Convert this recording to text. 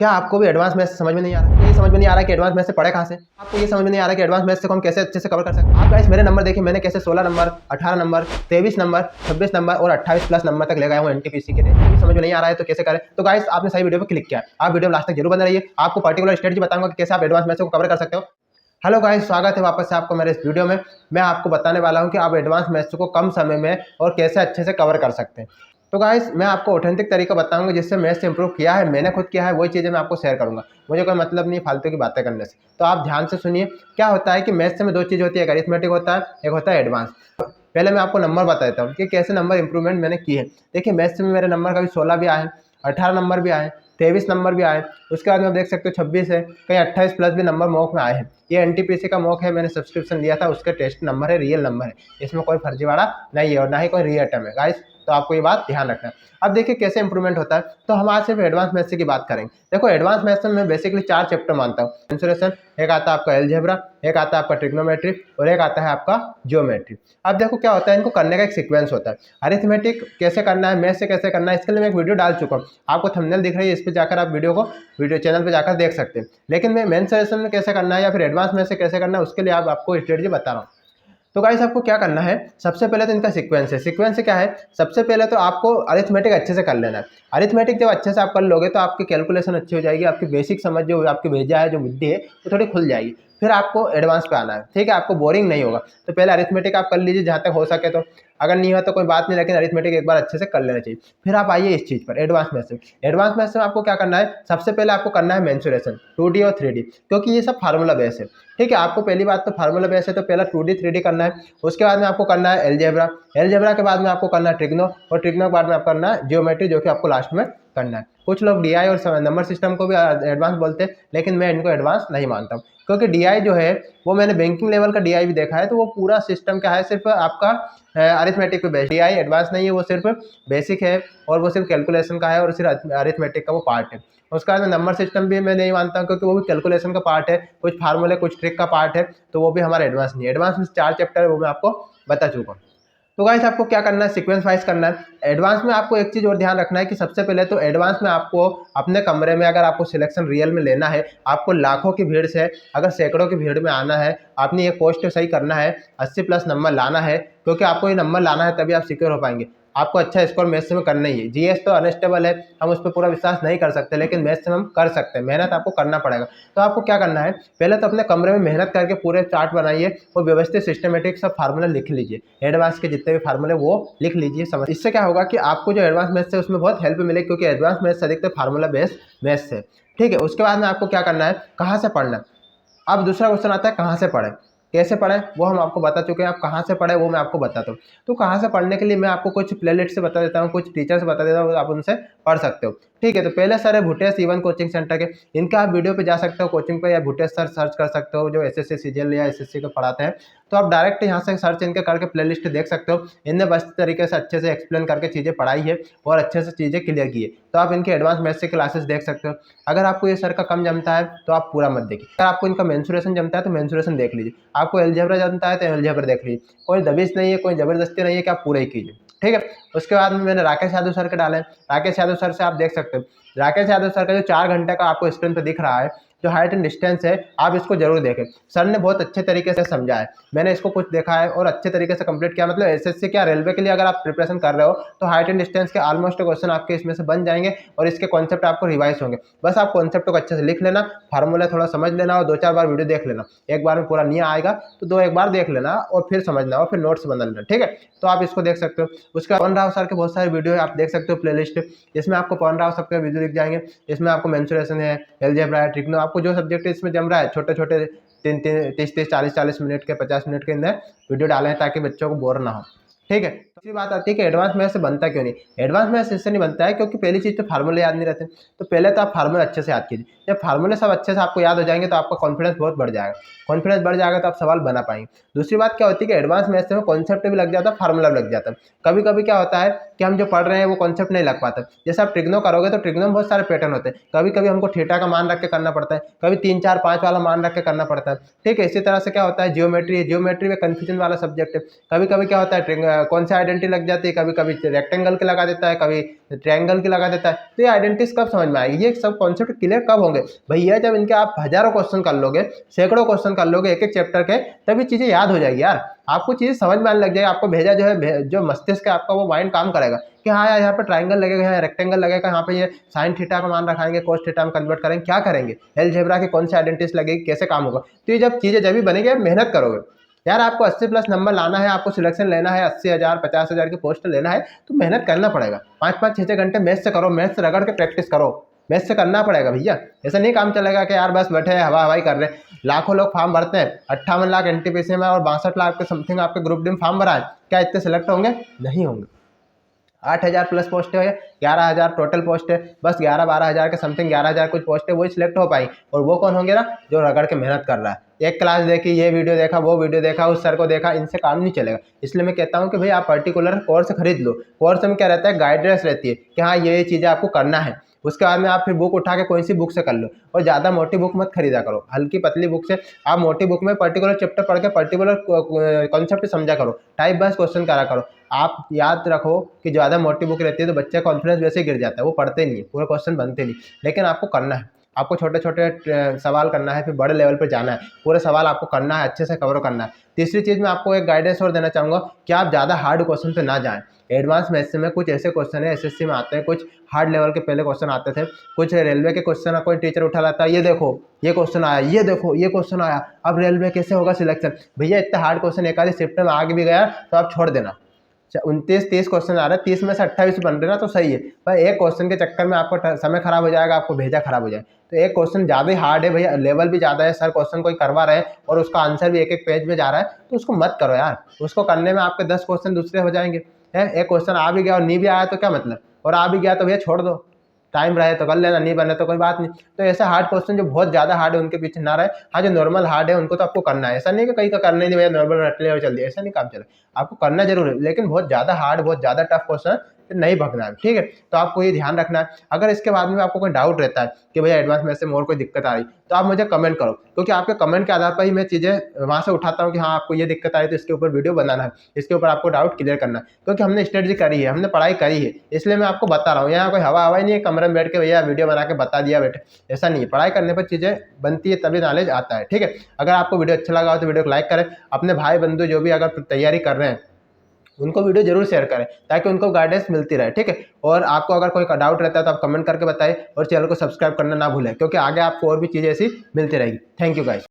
क्या आपको भी एडवांस मैथ्स समझ में नहीं आ रहा है? ये समझ में नहीं आ रहा है कि एडवांस मैथ्स से पढ़े कहाँ से? आपको ये समझ में नहीं आ रहा है कि एडवांस मैथ्स को हम कैसे अच्छे से कवर कर सकते हैं? आप गाइस मेरे नंबर देखिए, मैंने कैसे 16 नंबर, 18 नंबर, 23 नंबर, 26 नंबर और 28 प्लस नंबर तक ले गया हूँ एनटीपीसी के लिए। समझ में नहीं आ रहा है तो कैसे करें? तो गाइस आपने सही वीडियो पर क्लिक किया, आप वीडियो लास्ट तक जरूर बने रहिए। आपको पर्टिकुलर स्ट्रेटजी बताऊंगा कि कैसे आप एडवांस मैथ्स को कवर कर सकते हो। हेलो गाइस, स्वागत है वापस से आपको मेरे इस वीडियो में। मैं आपको बताने वाला हूं कि आप एडवांस मैथ्स को कम समय में और कैसे अच्छे से कवर कर सकते हैं। तो गाइस मैं आपको ऑथेंटिक तरीका बताऊंगा जिससे मैथ्स इंप्रूव किया है, मैंने खुद किया है, वही चीज़ें मैं आपको शेयर करूंगा। मुझे कोई मतलब नहीं फालतू की बातें करने से। तो आप ध्यान से सुनिए। क्या होता है कि मैथ्स में दो चीज़ होती है, एक अरिथमेटिक होता है, एक होता है एडवांस। पहले मैं आपको नंबर बता देता हूँ कि कैसे नंबर इंप्रूवमेंट मैंने की है। देखिए मैथ्स में मेरे नंबर कभी 16 भी आए, 18 नंबर भी आए, 23 नंबर भी आए। उसके बाद में आप देख सकते हो 26 है, कहीं 28 प्लस भी नंबर मॉक में आए हैं। ये एनटीपीसी का मॉक है, मैंने सब्सक्रिप्शन लिया था, उसके टेस्ट नंबर है, रियल नंबर है। इसमें कोई फर्जीवाड़ा नहीं है और ना ही कोई री अटैम्प्ट है गाइस। तो आपको ये बात ध्यान रखना है। अब देखिए कैसे इंप्रूवमेंट होता है। तो हम आज सिर्फ एडवांस मैथ्स की बात करेंगे। देखो एडवांस मैथ्स में मैं बेसिकली 4 चैप्टर मानता हूँ। मेंसुरेशन, एक आता है आपका अलजेब्रा, एक आता है आपका ट्रिग्नोमेट्री और एक आता है आपका जियोमेट्री। अब देखो क्या होता है, इनको करने का एक सीक्वेंस होता है। अरिथमेटिक कैसे करना है, मैथ से कैसे करना है, इसके लिए मैं एक वीडियो डाल चुका हूँ। आपको थंबनेल दिख रही है, इस पर जाकर आप वीडियो चैनल पर जाकर देख सकते हैं। लेकिन मैं मेंसुरेशन में कैसे करना है या फिर एडवांस में से कैसे करना है उसके लिए आपको स्ट्रेटजी बता रहा हूँ। तो गाइस आपको क्या करना है, सबसे पहले तो इनका सीक्वेंस है। सीक्वेंस से क्या है, सबसे पहले तो आपको अरिथमेटिक अच्छे से कर लेना है। अरिथमेटिक जब अच्छे से आप कर लोगे तो आपकी कैलकुलेशन अच्छी हो जाएगी, आपकी बेसिक समझ जो आपकी भेजा है, जो बुद्धि है वो थोड़ी खुल जाएगी। फिर आपको एडवांस पे आना है, ठीक है, आपको बोरिंग नहीं होगा। तो पहले अरिथमेटिक आप कर लीजिए जहाँ तक हो सके, तो अगर नहीं हो तो कोई बात नहीं, लेकिन अरिथमेटिक एक बार अच्छे से कर लेना चाहिए। फिर आप आइए इस चीज़ पर, एडवांस मैथ्स में। एडवांस मैथ्स में आपको क्या करना है, सबसे पहले आपको करना है मेंसुरेशन 2D और 3D, क्योंकि ये सब फार्मूला बेस है। ठीक है, आपको पहली बात तो फार्मूला बेस है, तो पहला 2D 3D करना है। उसके बाद में आपको करना है एलजेब्रा, एलजेब्रा के बाद में आपको करना है ट्रिग्नो और ट्रिग्नो के बाद में आपको करना है जियोमेट्री, जो कि आपको लास्ट में करना है। कुछ लोग डीआई और नंबर सिस्टम को भी एडवांस बोलते हैं, लेकिन मैं इनको एडवांस नहीं मानता हूँ, क्योंकि डीआई जो है वो मैंने बैंकिंग लेवल का डीआई भी देखा है, तो वो पूरा सिस्टम क्या है, सिर्फ आपका अरिथमेटिक पे बेस्ड। डीआई एडवांस नहीं है, वो सिर्फ बेसिक है और वो सिर्फ कैलकुलेशन का है और सिर्फ अरिथमेटिक का वो पार्ट है। उसका बाद में नंबर सिस्टम भी मैं नहीं मानता हूँ, क्योंकि वो भी कैलकुलेशन का पार्ट है, कुछ फार्मूले कुछ ट्रिक का पार्ट है, तो वो भी हमारा एडवांस नहीं है। एडवांस में 4 चैप्टर है, वो मैं आपको बता चुका हूँ। तो गाइस आपको क्या करना है, सीक्वेंस वाइज करना है। एडवांस में आपको एक चीज़ और ध्यान रखना है कि सबसे पहले तो एडवांस में आपको अपने कमरे में, अगर आपको सिलेक्शन रियल में लेना है, आपको लाखों की भीड़ से अगर सैकड़ों की भीड़ में आना है, आपने ये पोस्ट सही करना है, 80 प्लस नंबर लाना है, क्योंकि आपको ये नंबर लाना है तभी आप सिक्योर हो पाएंगे। आपको अच्छा स्कोर मैथ्स में करना ही है। जीएस तो अनस्टेबल है, हम उस पर पूरा विश्वास नहीं कर सकते, लेकिन मैथ्स में हम कर सकते हैं। मेहनत आपको करना पड़ेगा। तो आपको क्या करना है, पहले तो अपने कमरे में मेहनत करके पूरे चार्ट बनाइए और व्यवस्थित सिस्टमेटिक सब फार्मूला लिख लीजिए। एडवांस के जितने भी फार्मूले वो लिख लीजिए। समझ, इससे क्या होगा कि आपको जो एडवांस मैथ्स है उसमें बहुत हेल्प मिलेगी, क्योंकि एडवांस मैथ्स अधिकतर फार्मूला बेस्ड मैथ्स है। ठीक है, उसके बाद में आपको क्या करना है, कहाँ से पढ़ना है। अब दूसरा क्वेश्चन आता है कहाँ से पढ़ें, कैसे पढ़ें, वो हम आपको बता चुके हैं। आप कहाँ से पढ़ें वो मैं आपको बताता हूँ। तो कहाँ से पढ़ने के लिए मैं आपको कुछ प्लेलिस्ट से बता देता हूँ, कुछ टीचर से बता देता हूँ, आप उनसे पढ़ सकते हो। ठीक है, तो पहले सर है भुटेश इवन कोचिंग सेंटर के, इनका आप वीडियो पे जा सकते हो कोचिंग पे, या भुटेश सर सर्च कर सकते हो, जो एसएससी सीजीएल या एसएससी को पढ़ाते हैं। तो आप डायरेक्ट यहाँ से सर्च इनके करके प्लेलिस्ट देख सकते हो। इनने बस तरीके से अच्छे से एक्सप्लेन करके चीज़ें पढ़ाई है और अच्छे से चीज़ें क्लियर की है। तो आप इनके एडवांस मैथ्स की क्लासेस देख सकते हो। अगर आपको ये सर का कम जमता है तो आप पूरा मत देखिए। अगर आपको इनका मेंसुरेशन जमता है तो मेंसुरेशन देख लीजिए। आपको एलजेब्रा जमता है तो एलजेब्रा देख लीजिए। कोई दबिश नहीं है, कोई ज़बरदस्ती नहीं है कि आप पूरा ही कीजिए। ठीक है, उसके बाद में मैंने राकेश यादव सर के डाले। राकेश यादव सर से आप देख सकते हो। राकेश यादव सर का जो 4 घंटे का आपको स्क्रीन पर दिख रहा है, जो हाइट एंड डिस्टेंस है, आप इसको जरूर देखें। सर ने बहुत अच्छे तरीके से समझा है, मैंने इसको कुछ देखा है और अच्छे तरीके से कंप्लीट किया। मतलब एसएससी क्या रेलवे के लिए अगर आप प्रिपरेशन कर रहे हो तो हाइट एंड डिस्टेंस के ऑलमोस्ट क्वेश्चन आपके इसमें से बन जाएंगे और इसके कॉन्सेप्ट आपको रिवाइज होंगे। बस आप कॉन्सेप्ट को अच्छे से लिख लेना, फार्मूला थोड़ा समझ लेना और 2-4 बार वीडियो देख लेना। एक बार में पूरा नहीं आएगा तो 2-1 बार देख लेना और फिर समझना और फिर नोट्स बना लेना। ठीक है, तो आप इसको देख सकते हो। उसके बाद पवन राव सर के बहुत सारे वीडियो है, आप देख सकते हो प्लेलिस्ट। इसमें आपको पवन राव सर के वीडियो दिख जाएंगे। इसमें आपको मेंसुरेशन है, अलजेब्रा है, ट्रिग्नो, आपको जो सब्जेक्ट है इसमें जम रहा है, छोटे छोटे 30-30, 40-40 मिनट के, 50 मिनट के अंदर वीडियो डाले हैं, ताकि बच्चों को बोर ना हो। ठीक है, दूसरी बात आती है कि एडवांस मैथ्स से बनता क्यों नहीं। एडवांस मैथ्स इससे नहीं बनता है क्योंकि पहली चीज़ तो फार्मूले याद नहीं रहते। तो पहले तो आप फार्मूले अच्छे से याद कीजिए। जब फार्मूले सब अच्छे से आपको याद हो जाएंगे तो आपका कॉन्फिडेंस बहुत बढ़ जाएगा। कॉन्फिडेंस बढ़ जाएगा तो आप सवाल बना पाएंगे। दूसरी बात क्या होती है कि एडवांस मैथ्स में कॉन्सेप्ट भी लग जाता है, फार्मूला भी लग जाता है। कभी कभी क्या होता है कि हम जो पढ़ रहे हैं वो कॉन्सेप्ट नहीं लग पाता। जैसे आप ट्रिग्नो करोगे तो ट्रिग्नो में बहुत सारे पैटर्न होते हैं। कभी कभी हमको थीटा का मान रख के करना पड़ता है, कभी 3, 4, 5 वाला मान रख के करना पड़ता है। ठीक है, इसी तरह से क्या होता है जियोमेट्री में कन्फ्यूजन वाला सब्जेक्ट है। कभी कभी क्या होता है कौन सा आइडेंटिटी लग जाती है, कभी कभी रेक्टेंगल की लगा देता है, कभी ट्रायंगल की लगा देता है। तो ये आइडेंटिटीज कब समझ में आएगी, ये सब कॉन्सेप्ट क्लियर कब होंगे भैया, जब इनके आप हजारों क्वेश्चन कर लोगे, सैकड़ों क्वेश्चन कर लोगे एक एक चैप्टर के, तभी चीज़ें याद हो जाएगी यार, आपको चीज़ें समझ में आने लग जाएगी। आपको भेजा जो है, जो मस्तिष्क है आपका, वो माइंड काम करेगा कि हाँ यार यहाँ पर ट्राइंगल लगेगा, यहाँ रेक्टेंगल लगेगा, यहाँ पे ये साइन थीटा का मान रखाएंगे, कोस थीटा में कन्वर्ट करेंगे, क्या करेंगे, अलजेब्रा की कौन सी आइडेंटिटीज लगेगी, कैसे काम होगा। तो ये जब चीज़ें जब भी बनेगी, मेहनत करोगे यार, आपको 80+ नंबर लाना है, आपको सिलेक्शन लेना है, 80,000 50,000 की पोस्ट लेना है, तो मेहनत करना पड़ेगा। 5-5 6-6 घंटे मैथ्स से करो, मैथ्स से रगड़ के प्रैक्टिस करो, मैथ्स से करना पड़ेगा भैया। ऐसा नहीं काम चलेगा कि यार बस बैठे हैं हवा हवाई कर रहे हैं। लाखों लोग फॉर्म भरते हैं, 58 लाख एनटीपीसी में और 62 लाख के समथिंग आपके ग्रुप डी में फॉर्म भरा है, क्या इतने सेलेक्ट होंगे? नहीं होंगे। 8,000+ पोस्ट है, 11,000 टोटल पोस्ट है, बस 11-12 हज़ार के समथिंग, 11,000 कुछ पोस्ट है, वही सिलेक्ट हो पाई। और वो कौन होंगे ना, जो रगड़ के मेहनत कर रहा है, एक क्लास देखी, ये वीडियो देखा, वो वीडियो देखा, उस सर को देखा, इनसे काम नहीं चलेगा। इसलिए मैं कहता हूँ कि भाई आप पर्टिकुलर कोर्स खरीद लो। कोर्स में क्या रहता है, गाइडेंस रहती है कि हाँ ये चीज़ें आपको करना है। उसके बाद में आप फिर बुक उठा के कोई सी बुक से कर लो, और ज़्यादा मोटी बुक मत खरीदा करो, हल्की पतली बुक से। आप मोटी बुक में पर्टिकुलर चैप्टर पढ़ के पर्टिकुलर कॉन्सेप्ट समझा करो, टाइप वाइज क्वेश्चन करा करो। आप याद रखो कि ज़्यादा मोटी बुक रहती है तो बच्चे का कॉन्फिडेंस वैसे ही गिर जाता है, वो पढ़ते नहीं है, पूरे क्वेश्चन बनते नहीं। लेकिन आपको करना है, आपको छोटे छोटे सवाल करना है, फिर बड़े लेवल पर जाना है, पूरे सवाल आपको करना है, अच्छे से कवर करना है। तीसरी चीज़ मैं आपको एक गाइडेंस और देना चाहूँगा कि आप ज़्यादा हार्ड क्वेश्चन पे ना जाएं। एडवांस मैथ्स में कुछ ऐसे क्वेश्चन है एसएससी में आते हैं, कुछ हार्ड लेवल के पहले क्वेश्चन आते थे, कुछ रेलवे के क्वेश्चन कोई टीचर उठा लाता है, ये देखो ये क्वेश्चन आया, ये देखो ये क्वेश्चन आया, अब रेलवे कैसे होगा सिलेक्शन। भैया इतने हार्ड क्वेश्चन एक आधी शिफ्ट में आगे भी गया तो आप छोड़ देना। 29-30 क्वेश्चन आ रहे हैं, 30 में से 28 बन रहे ना, तो सही है, पर एक क्वेश्चन के चक्कर में आपका समय खराब हो जाएगा, आपको भेजा खराब हो जाए। तो एक क्वेश्चन ज़्यादा ही हार्ड है भैया, लेवल भी ज़्यादा है, सर क्वेश्चन कोई करवा रहे हैं और उसका आंसर भी एक एक पेज में जा रहा है, तो उसको मत करो यार। उसको करने में आपके 10 क्वेश्चन दूसरे हो जाएंगे। है एक क्वेश्चन आ भी गया और नहीं भी आया तो क्या मतलब, और आ भी गया तो भैया छोड़ दो, टाइम रहे तो कर लेना, नहीं बने तो कोई बात नहीं। तो ऐसा हार्ड क्वेश्चन जो बहुत ज़्यादा हार्ड है उनके पीछे ना रहे। हाँ, जो नॉर्मल हार्ड है उनको तो आपको करना है, ऐसा नहीं कि कहीं का करना ही नहीं, भैया नॉर्मल रट ले और चल दिया, ऐसा नहीं काम चले। आपको करना जरूर है, लेकिन बहुत ज़्यादा हार्ड, बहुत ज़्यादा टफ क्वेश्चन नहीं भगना है, ठीक है। तो आपको ये ध्यान रखना है। अगर इसके बाद में आपको कोई डाउट रहता है कि भैया एडवांस में से और कोई दिक्कत आ रही, तो आप मुझे कमेंट करो, क्योंकि आपके कमेंट के आधार पर ही मैं चीज़ें वहाँ से उठाता हूँ कि हाँ आपको ये दिक्कत आ रही है, तो इसके ऊपर वीडियो बनाना है, इसके ऊपर आपको डाउट क्लियर करना है। क्योंकि हमने स्टडी करी है, हमने पढ़ाई करी है, इसलिए मैं आपको बता रहा हूँ। यहाँ कोई हवा हवाई नहीं है, कमरे में बैठ के भैया वीडियो बना के बता दिया बैठे, ऐसा नहीं है। पढ़ाई करने पर चीज़ें बनती है, तभी नॉलेज आता है, ठीक है। अगर आपको वीडियो अच्छा लगा हो तो वीडियो को लाइक करें, अपने भाई बंधु जो भी अगर तैयारी कर रहे हैं उनको वीडियो जरूर शेयर करें, ताकि उनको गाइडेंस मिलती रहे, ठीक है। और आपको अगर कोई डाउट रहता है तो आप कमेंट करके बताएं, और चैनल को सब्सक्राइब करना ना भूलें, क्योंकि आगे आपको और भी चीज़ें ऐसी मिलती रहेगी। Thank you guys.